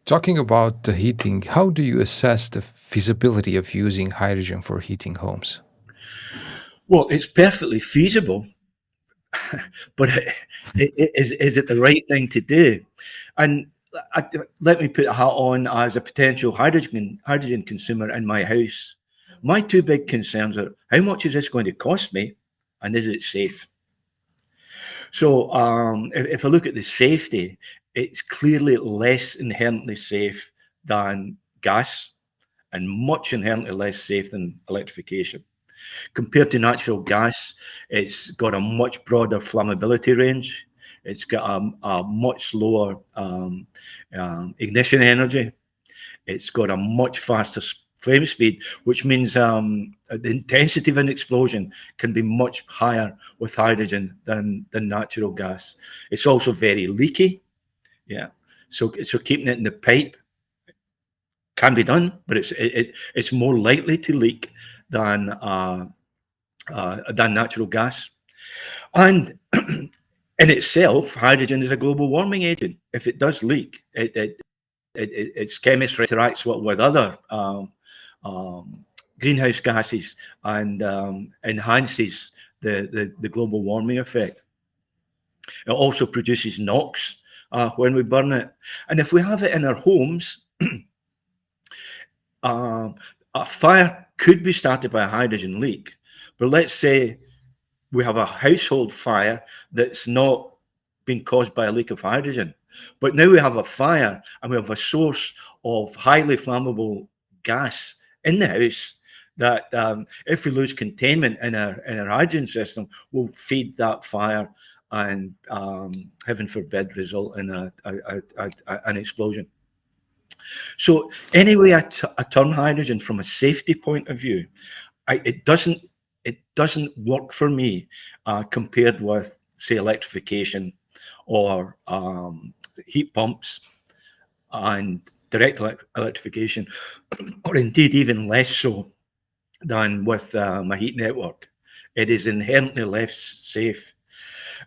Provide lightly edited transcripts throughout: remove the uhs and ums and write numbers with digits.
Talking about the heating, how do you assess the feasibility of using hydrogen for heating homes? Well, it's perfectly feasible, but is it the right thing to do? And let me put a hat on as a potential hydrogen consumer in my house. My two big concerns are how much is this going to cost me, and is it safe? So, if I look at the safety, it's clearly less inherently safe than gas, and much inherently less safe than electrification. Compared to natural gas, it's got a much broader flammability range. It's got a much lower ignition energy. It's got a much faster flame speed, which means the intensity of an explosion can be much higher with hydrogen than natural gas. It's also very leaky. Yeah. So keeping it in the pipe can be done, but it's more likely to leak than than natural gas. And in itself, hydrogen is a global warming agent. If it does leak, its chemistry interacts with other greenhouse gases and enhances the global warming effect. It also produces NOx when we burn it. And if we have it in our homes, um, a fire could be started by a hydrogen leak. But let's say we have a household fire that's not been caused by a leak of hydrogen. But now we have a fire and we have a source of highly flammable gas in the house that if we lose containment in our hydrogen system, will feed that fire and heaven forbid result in an explosion. So anyway, I turn hydrogen from a safety point of view, it doesn't work for me compared with say electrification or heat pumps and direct electrification, or indeed even less so than with my heat network. It is inherently less safe.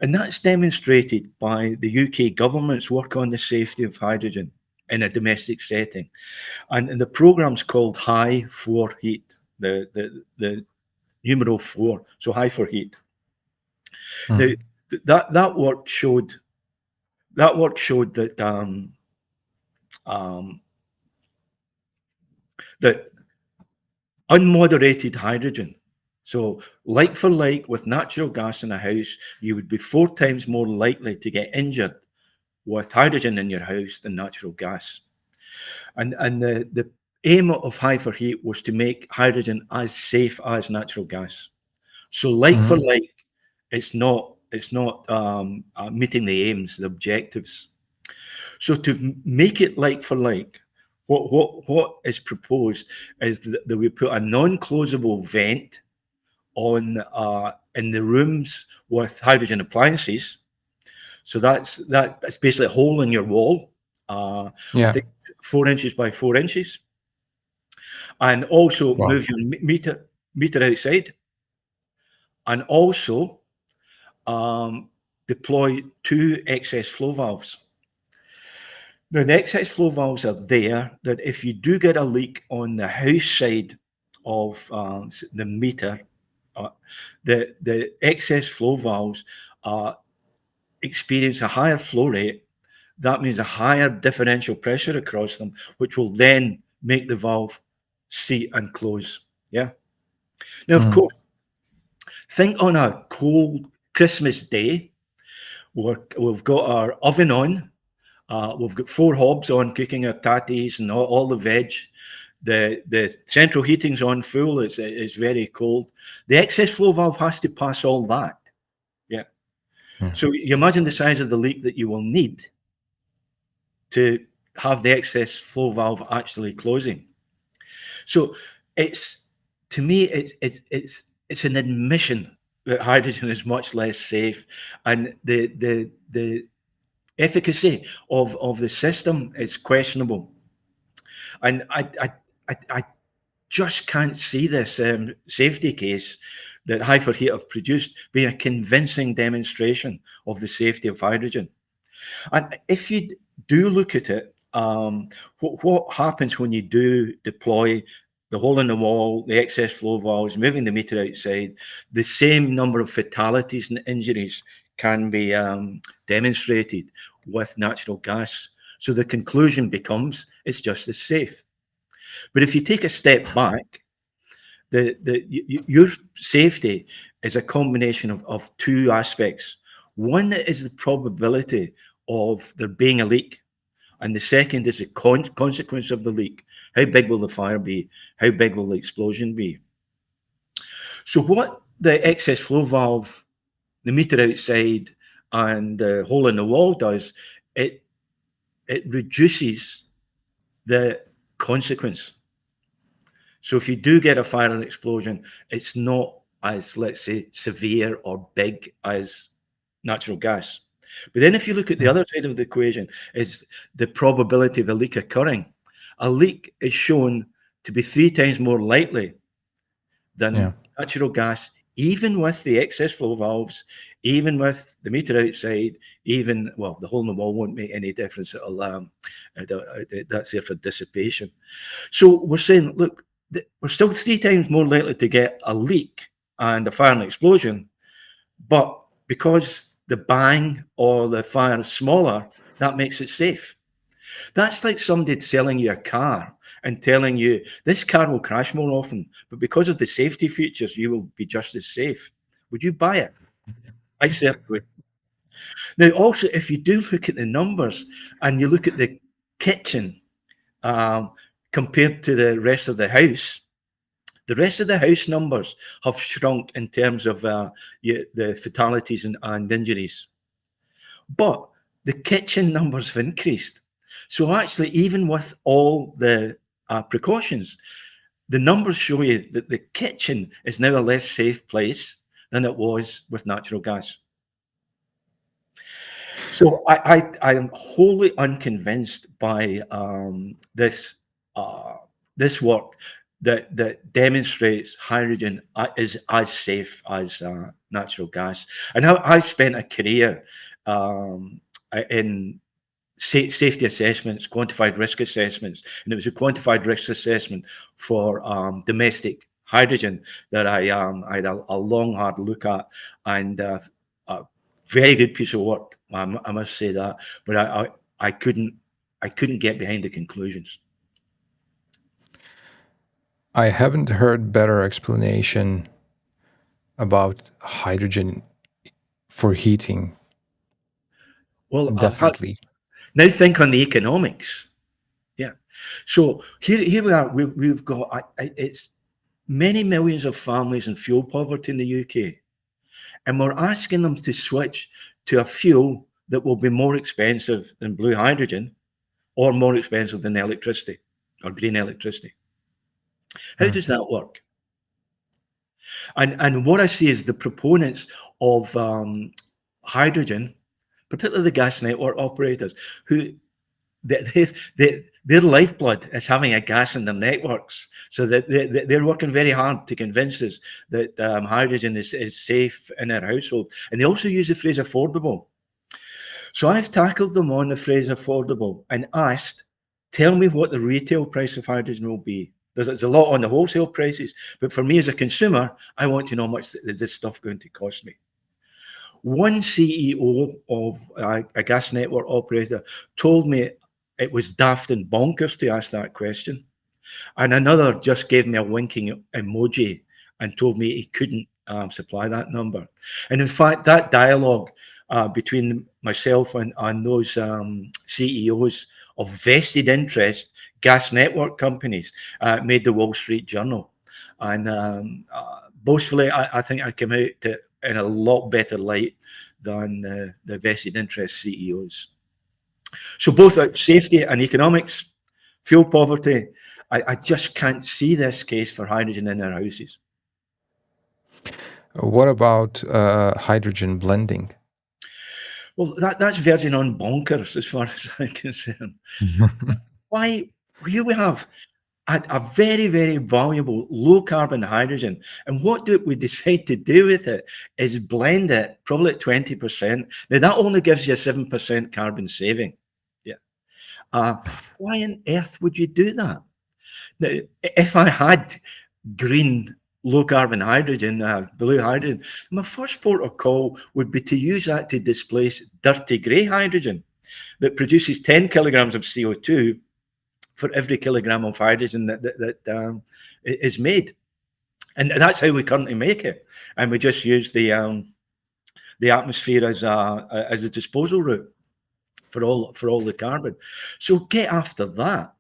And that's demonstrated by the UK government's work on the safety of hydrogen in a domestic setting. And the program's called High for Heat, the numeral 4, so high for heat. Now, Hmm. that work showed that um, that unmoderated hydrogen. So, like for like with natural gas in a house, you would be 4 times more likely to get injured with hydrogen in your house than natural gas. And the aim of High for Heat was to make hydrogen as safe as natural gas. So, like for Mhm. like, it's not meeting the aims, the objectives. So to make it like for like, what is proposed is that we put a non-closable vent on in the rooms with hydrogen appliances. So that's basically a hole in your wall. I Yeah. think 4 inches by 4 inches, and also Wow. move your meter outside, and also um, deploy two excess flow valves. Now, the excess flow valves are there that if you do get a leak on the house side of the meter, uh, the excess flow valves experience a higher flow rate. That means a higher differential pressure across them, which will then make the valve seat and close. Yeah. Now, of Mhm. course, think on a cold Christmas day, we've got our oven on. We've got four hobs on cooking our tatties and all the veg. The central heating's on full. It's very cold. The excess flow valve has to pass all that. Yeah. Mhm. So you imagine the size of the leak that you will need to have the excess flow valve actually closing. So it's to me it's an admission that hydrogen is much less safe, and the efficacy of the system is questionable. And I just can't see this safety case that Hyperheat have produced being a convincing demonstration of the safety of hydrogen. And if you do look at it What happens when you do deploy the hole in the wall, the excess flow valves, moving the meter outside? The same number of fatalities and injuries can be demonstrated with natural gas. So the conclusion becomes it's just as safe. But if you take a step back, your safety is a combination of two aspects. One is the probability of there being a leak, and the second is the consequence of the leak. How big will the fire be? How big will the explosion be? So what the excess flow valve, the meter outside, and the hole in the wall does, it reduces the consequence. So if you do get a fire and explosion, it's not as, let's say, severe or big as natural gas. But then if you look at the other side of the equation, is the probability of a leak occurring. A leak is shown to be 3 times more likely Yeah. than natural gas, even with the excess flow valves, even with the meter outside, even, well, the hole in the wall won't make any difference. That's there for dissipation. So we're saying, look, we're still 3 times more likely to get a leak and a fire and explosion, but because the bang or the fire is smaller, that makes it safe. That's like somebody selling you a car and telling you this car will crash more often, but because of the safety features, you will be just as safe. Would you buy it? I certainly would. Now, also, if you do look at the numbers and you look at the kitchen um, compared to the rest of the house numbers have shrunk in terms of the fatalities and injuries. But the kitchen numbers have increased. So actually, even with all the precautions, the numbers show you that the kitchen is now a less safe place than it was with natural gas. So I am wholly unconvinced by this work that demonstrates hydrogen is as safe as natural gas. And I've spent a career in safety assessments, quantified risk assessments, and it was a quantified risk assessment for domestic hydrogen that I had a long, hard look at, and a very good piece of work. I must say that, but I couldn't get behind the conclusions. I haven't heard better explanation about hydrogen for heating. Well, Definitely. now think on the economics. Yeah. So here we are. We've got it's many millions of families in fuel poverty in the UK, and we're asking them to switch to a fuel that will be more expensive than blue hydrogen or more expensive than electricity or green electricity. How Mm. does that work? And what I see is the proponents of hydrogen, particularly the gas network operators, who their lifeblood is having a gas in their networks. So that they're working very hard to convince us that hydrogen is safe in their household. And they also use the phrase affordable. So I've tackled them on the phrase affordable and asked, tell me what the retail price of hydrogen will be. There's a lot on the wholesale prices, but for me as a consumer, I want to know how much is this stuff going to cost me. One CEO of a gas network operator told me it was daft and bonkers to ask that question. And another just gave me a winking emoji and told me he couldn't supply that number. And in fact, that dialogue between myself and those CEOs of vested interest gas network companies made the Wall Street Journal. And boastfully, I think I came out in a lot better light than the vested interest CEOs. So both safety and economics, fuel poverty, I just can't see this case for hydrogen in our houses. What about hydrogen blending? Well, that's verging on bonkers as far as I'm concerned. Why? Here we have a very, very valuable low carbon hydrogen. And what do we decide to do with it is blend it probably at 20%. Now, that only gives you a 7% carbon saving. Yeah. Uh, why on earth would you do that? Now, if I had green low carbon hydrogen, blue hydrogen, my first port of call would be to use that to displace dirty grey hydrogen that produces 10 kilograms of CO2 for every kilogram of hydrogen that is made. And that's how we currently make it. And we just use the atmosphere as a disposal route for all the carbon. So get after that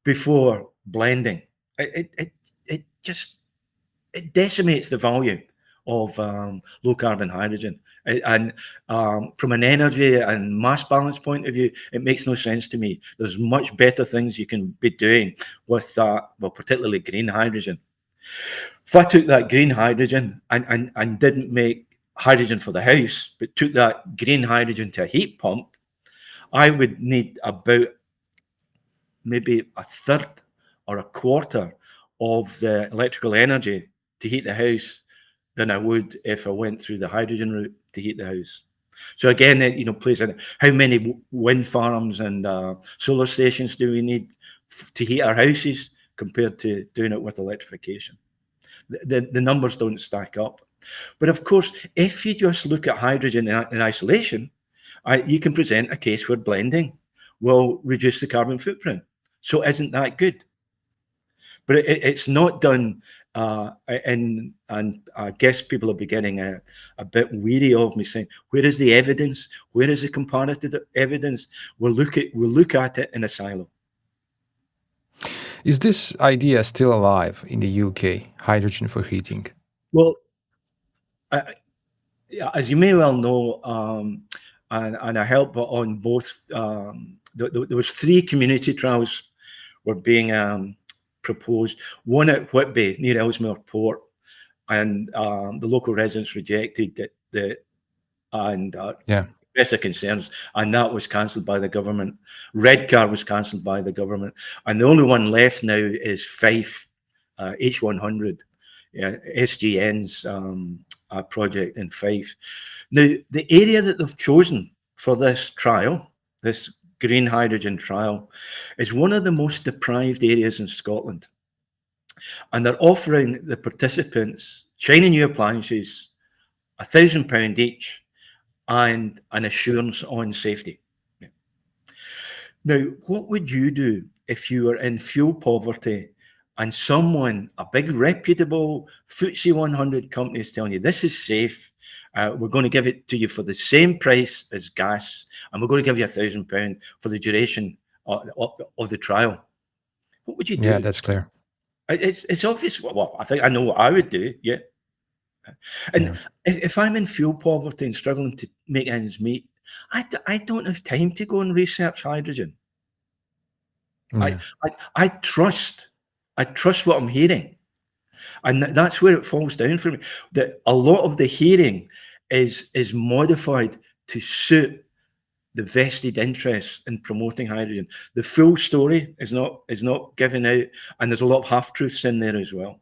before blending. It just it decimates the value of low carbon hydrogen. And from an energy and mass balance point of view, it makes no sense to me. There's much better things you can be doing with well, particularly green hydrogen. If I took that green hydrogen and didn't make hydrogen for the house, but took that green hydrogen to a heat pump, I would need about maybe a third or a quarter of the electrical energy to heat the house than I would if I went through the hydrogen route to heat the house. So again, it plays in how many wind farms and solar stations do we need to heat our houses compared to doing it with electrification. The numbers don't stack up. But of course, if you just look at hydrogen in isolation, you can present a case where blending will reduce the carbon footprint. So isn't that good? But it's not done, and I guess people are beginning a bit weary of me saying, where is the evidence? Where is the comparative evidence? We'll look at it in a silo. Is this idea still alive in the UK, hydrogen for heating? Well, as you may well know, and I help on both. There was 3 community trials were being proposed. One at Whitby near Ellesmere Port, and the local residents rejected it. And Yeah. expressed their concerns, and that was cancelled by the government. Redcar was cancelled by the government, and the only one left now is Fife H100, SGN's project in Fife. Now, the area that they've chosen for this trial, this green hydrogen trial, is one of the most deprived areas in Scotland. And they're offering the participants shiny new appliances, £1,000 each, and an assurance on safety. Now, what would you do if you were in fuel poverty and someone, a big reputable FTSE 100 company is telling you this is safe, we're going to give it to you for the same price as gas, and we're going to give you £1,000 for the duration of the trial? What would you do? Yeah, that's clear. It's obvious. Well, I think I know what I would do. Yeah. And Yeah. if I'm in fuel poverty and struggling to make ends meet, I don't have time to go and research hydrogen. Yeah. I trust what I'm hearing, and that's where it falls down for me. That a lot of the hearing is modified to suit the vested interests in promoting hydrogen. The full story is not given out, and there's a lot of half truths in there as well.